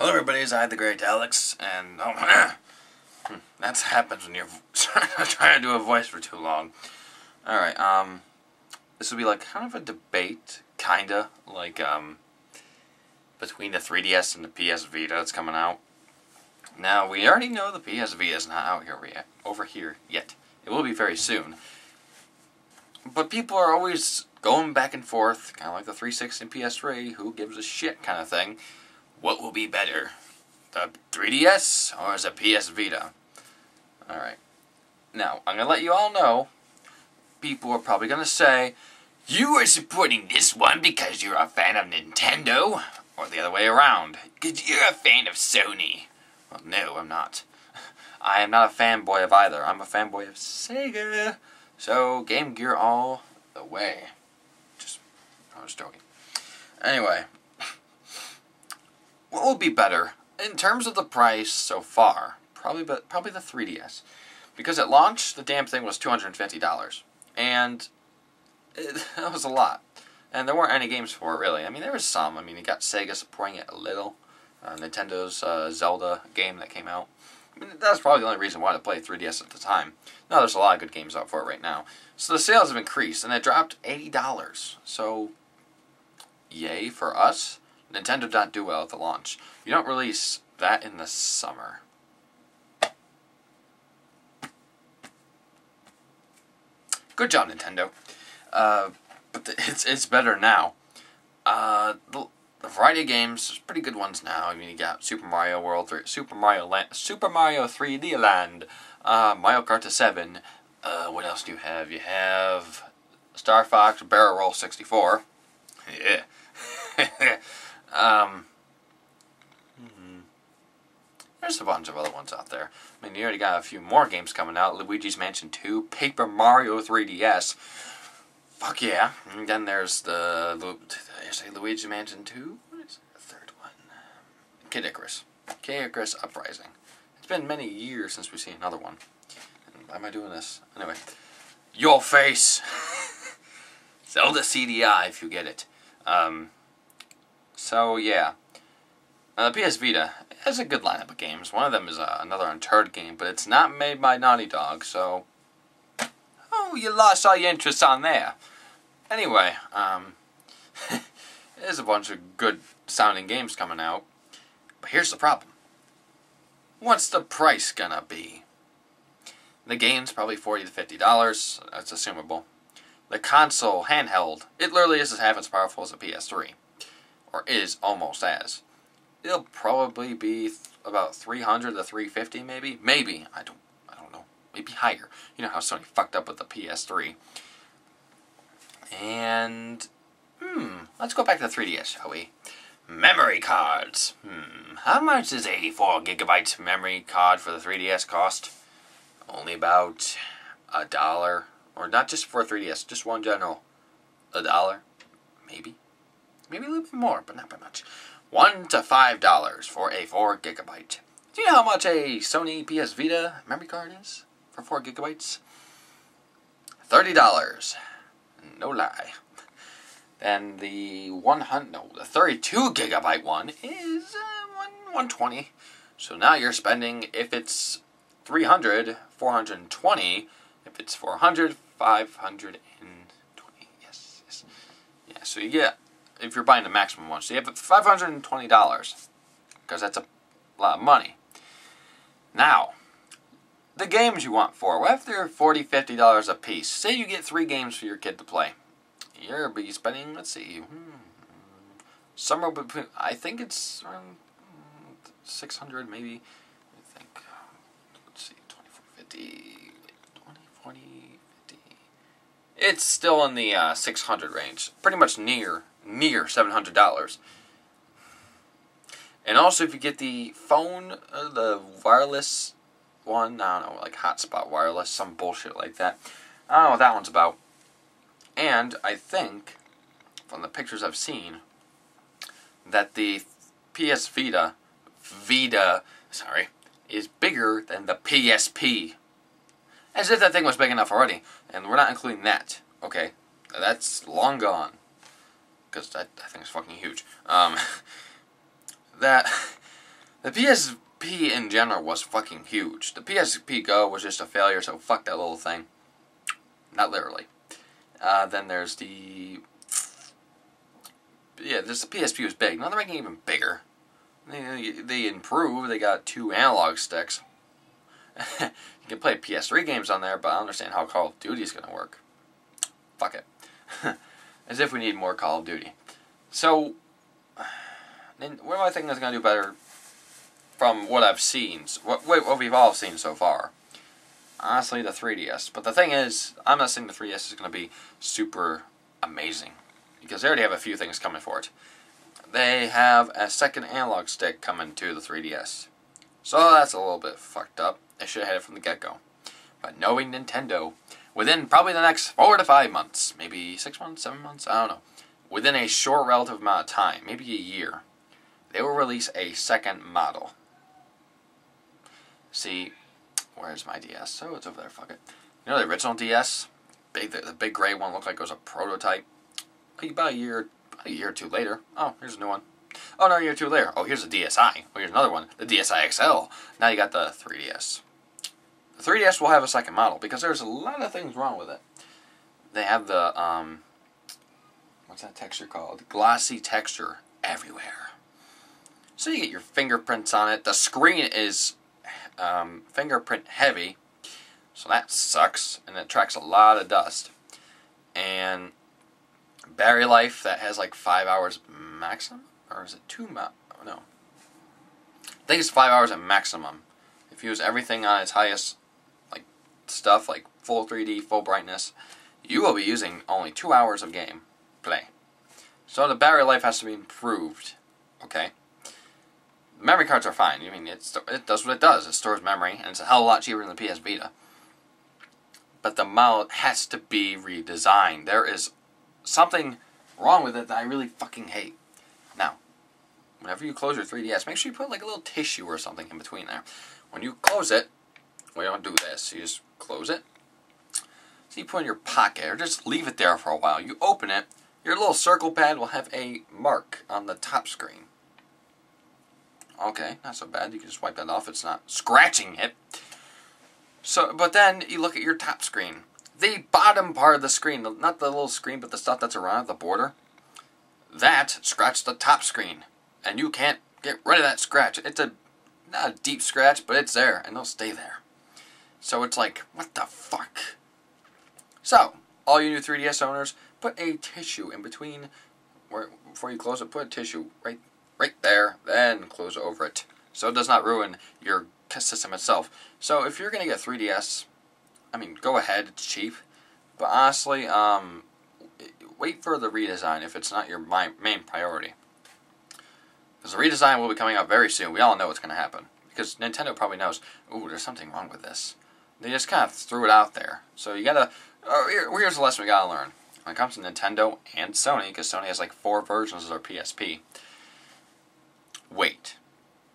Hello everybody, it's I, the Great Alex, and that happens when you're trying to do a voice for too long. Alright, this will be like kind of a debate, kinda, like, between the 3DS and the PS Vita that's coming out. Now, we already know the PS Vita is not out here yet, over here yet. It will be very soon. But people are always going back and forth, kind of like the 360 and PS3, who gives a shit kind of thing. What will be better, the 3DS or is it PS Vita? Alright. Now, I'm going to let you all know, people are probably going to say, you are supporting this one because you're a fan of Nintendo, or the other way around, because you're a fan of Sony. Well, no, I'm not. I am not a fanboy of either. I'm a fanboy of Sega. So, Game Gear all the way. I was joking. Anyway. What will be better in terms of the price so far? Probably the 3DS, because at launch the damn thing was $250, and that was a lot. And there weren't any games for it really. I mean, there was some. I mean, you got Sega supporting it a little. Nintendo's Zelda game that came out. I mean, that's probably the only reason why to play 3DS at the time. Now there's a lot of good games out for it right now. So the sales have increased, and it dropped $80. So, yay for us. Nintendo did not do well at the launch. You don't release that in the summer. Good job, Nintendo. But it's better now. The variety of games, there's pretty good ones now. I mean, you got Super Mario World 3, Super Mario 3D Land, Mario Kart 7. What else do you have? You have Star Fox Barrel Roll 64. Yeah. There's a bunch of other ones out there. I mean, you already got a few more games coming out. Luigi's Mansion 2, Paper Mario 3DS. Fuck yeah. And then there's Luigi's Mansion 2? What is the third one? Kid Icarus. Kid Icarus Uprising. It's been many years since we've seen another one. And why am I doing this? Anyway. Your face! Zelda CDI, if you get it. So, yeah. The PS Vita has a good lineup of games. One of them is another Uncharted game, but it's not made by Naughty Dog, so... Oh, you lost all your interest on there. Anyway, there's a bunch of good sounding games coming out. But here's the problem. What's the price gonna be? The game's probably $40 to $50. That's assumable. The console, handheld, it literally is half as powerful as a PS3. Or is almost as. It'll probably be about $300 to $350 maybe. Maybe. I don't know. Maybe higher. You know how Sony fucked up with the PS3. And let's go back to the 3DS, shall we? Memory cards. How much does a 4 GB memory card for the 3DS cost? Only about $1. Or not just for 3DS, just one general. $1. Maybe. Maybe a little bit more, but not by much. $1 to $5 for a 4 GB. Do you know how much a Sony PS Vita memory card is for 4 GB? $30. No lie. Then the 32 GB one is $120. So now you're spending, if it's 300, $420. If it's 400, $520. Yes. Yeah, so you get, if you're buying the maximum one, so you have $520, because that's a lot of money. Now, the games you want for, what if they're $40, $50 a piece? Say you get 3 games for your kid to play. You're going to be spending, let's see, somewhere between, I think it's around $600 maybe. I think, let's see, 2450, 2040, 50. It's still in the $600 range, pretty much near $700. And also, if you get the phone, the wireless one, I don't know, like hotspot wireless, some bullshit like that. I don't know what that one's about. And I think, from the pictures I've seen, that the PS Vita, is bigger than the PSP. As if that thing was big enough already. And we're not including that. Okay, that's long gone. Because that thing is fucking huge. That The PSP in general was fucking huge. The PSP Go was just a failure, so fuck that little thing. Not literally. Then there's the... Yeah, the PSP was big. Now they're making it even bigger. They improved. They got 2 analog sticks. You can play PS3 games on there, but I don't understand how Call of Duty is going to work. Fuck it. As if we need more Call of Duty. So, what do I think is going to do better from what I've seen? What we've all seen so far? Honestly, the 3DS. But the thing is, I'm not saying the 3DS is going to be super amazing. Because they already have a few things coming for it. They have a second analog stick coming to the 3DS. So that's a little bit fucked up. They should have had it from the get-go. But knowing Nintendo, within probably the next 4 to 5 months, maybe 6 months, 7 months, I don't know. Within a short relative amount of time, maybe a year, they will release a second model. See, where's my DS? Oh, it's over there, fuck it. You know the original DS? The big gray one looked like it was a prototype. About a year or two later. Oh, here's a new one. Oh, no, a year or two later. Oh, here's a DSi. Oh, here's another one. The DSi XL. Now you got the 3DS. The 3DS will have a second model because there's a lot of things wrong with it. They have the, what's that texture called? Glossy texture everywhere. So you get your fingerprints on it. The screen is fingerprint heavy. So that sucks. And it tracks a lot of dust. And battery life that has like 5 hours maximum? Or is it 2 no. I think it's 5 hours at maximum. If you use everything on its highest like stuff, like full 3D, full brightness, you will be using only 2 hours of game play. So the battery life has to be improved. Okay? Memory cards are fine. I mean, it does what it does. It stores memory, and it's a hell of a lot cheaper than the PS Vita. But the model has to be redesigned. There is something wrong with it that I really fucking hate. Now, whenever you close your 3DS, make sure you put like a little tissue or something in between there. When you close it, we don't do this. You just close it. So you put it in your pocket, or just leave it there for a while. You open it, your little circle pad will have a mark on the top screen. Okay, not so bad. You can just wipe that off. It's not scratching it. So, but then you look at your top screen. The bottom part of the screen, not the little screen, but the stuff that's around the border, that scratched the top screen. And you can't get rid of that scratch. It's not a deep scratch, but it's there, and it'll stay there. So it's like, what the fuck? So, all you new 3DS owners, put a tissue in between, before you close it, put a tissue right there, then close over it. So it does not ruin your system itself. So if you're going to get 3DS, I mean, go ahead, it's cheap. But honestly, wait for the redesign if it's not your main priority. Because the redesign will be coming out very soon. We all know what's going to happen. Because Nintendo probably knows, ooh, there's something wrong with this. They just kind of threw it out there. So you gotta, here's the lesson we gotta learn. When it comes to Nintendo and Sony, because Sony has like 4 versions of their PSP, wait.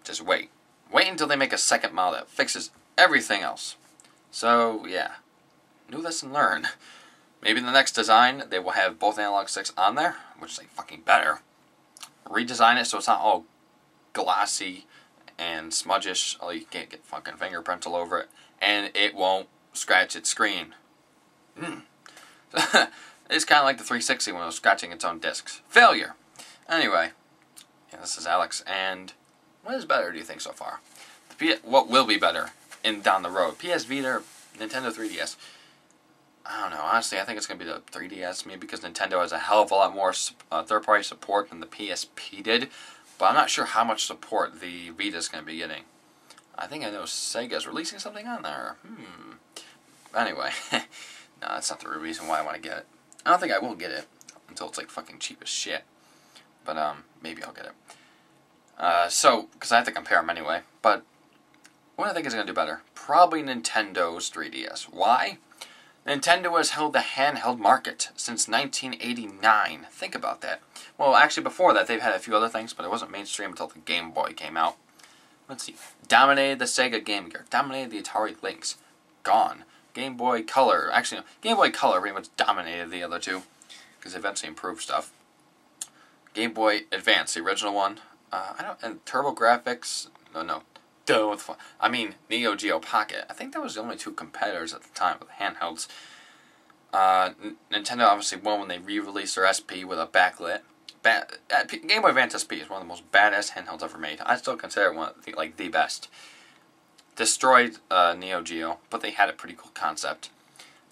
Just wait. Wait until they make a second model that fixes everything else. So, yeah. New lesson learned. Maybe in the next design, they will have both analog sticks on there, which is like fucking better. Redesign it so it's not all glossy and smudgish. Oh, you can't get fucking fingerprints all over it. And it won't scratch its screen. It's kind of like the 360 when it was scratching its own discs. Failure! Anyway, yeah, this is Alex, and what is better, do you think, so far? What will be better down the road? PS Vita or Nintendo 3DS? I don't know. Honestly, I think it's going to be the 3DS, maybe because Nintendo has a hell of a lot more third-party support than the PSP did, but I'm not sure how much support the Vita is going to be getting. I think I know Sega's releasing something on there. Anyway, no, that's not the real reason why I want to get it. I don't think I will get it until it's like fucking cheap as shit. But maybe I'll get it. So, because I have to compare them anyway. But what I think is going to do better? Probably Nintendo's 3DS. Why? Nintendo has held the handheld market since 1989. Think about that. Well, actually, before that, they've had a few other things, but it wasn't mainstream until the Game Boy came out. Let's see. Dominated the Sega Game Gear. Dominated the Atari Lynx. Gone. Game Boy Color. Actually, no. Game Boy Color pretty much dominated the other two, because they eventually improved stuff. Game Boy Advance, the original one. And Turbo Graphics. no. Duh, what the fuck? I mean, Neo Geo Pocket. I think that was the only two competitors at the time with handhelds. Nintendo obviously won when they re-released their SP with a backlit. Game Boy Advance SP is one of the most badass handhelds ever made. I still consider it one of the best. Destroyed Neo Geo, but they had a pretty cool concept.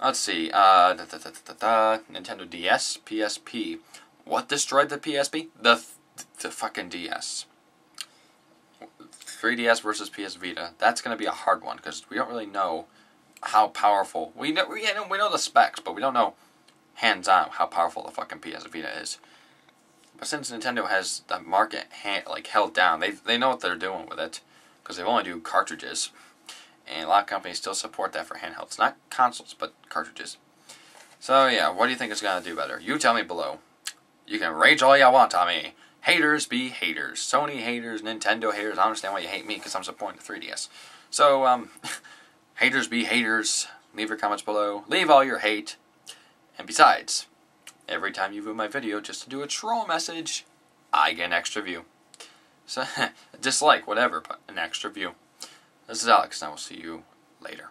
Let's see. Nintendo DS, PSP. What destroyed the PSP? The fucking DS. 3DS versus PS Vita. That's gonna be a hard one because we don't really know how powerful. We know the specs, but we don't know hands-on how powerful the fucking PS Vita is. But since Nintendo has the market held down, they know what they're doing with it because they only do cartridges, and a lot of companies still support that for handhelds, not consoles, but cartridges. So yeah, what do you think is gonna do better? You tell me below. You can rage all you want on me. Haters be haters. Sony haters, Nintendo haters. I understand why you hate me because I'm supporting the 3DS. So haters be haters. Leave your comments below. Leave all your hate. And besides, every time you view my video just to do a troll message, I get an extra view. So, dislike, whatever, but an extra view. This is Alex, and I will see you later.